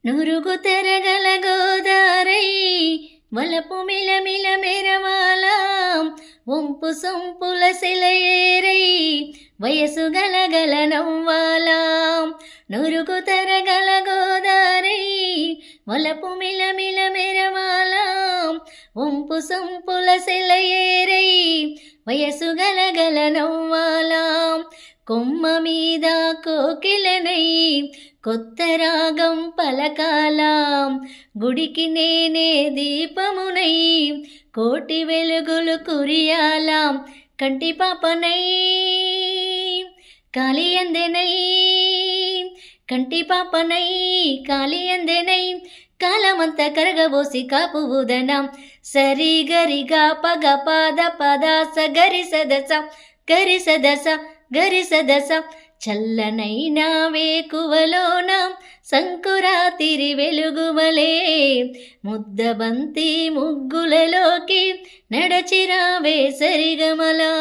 నురుగు తెరగల గోదారై వలపు మిలమిల మెరవాలా వంపు సొంపుల సెలయేరై వయసు గలగల నవ్వాలా. నురుగు తెరగల గోదారై వలపు మిలమిల మెరవాలా వంపు సొంపుల సెలయేరై వయసు గలగల నవ్వాలా. కొమ్మ మీద కోకిలనై కొత్త రాగం పలకాల గుడికి నేనే దీపమునై కోటి వెలుగులు కురియాల. కంటి పాపనై కాళియందెనై కంటి పాపనై కాళియందెనై కాలమంత కరగబోసి కాపు ఊదనం సరి గరిగా పగ పాద పదాస గరి సదస గరి సదస గరి సదస. చల్లనైన వేకువలోన సంకురాతిరి వెలుగువలే ముద్దబంతి ముగ్గులలోకి నడచిరావే సరిగమలా.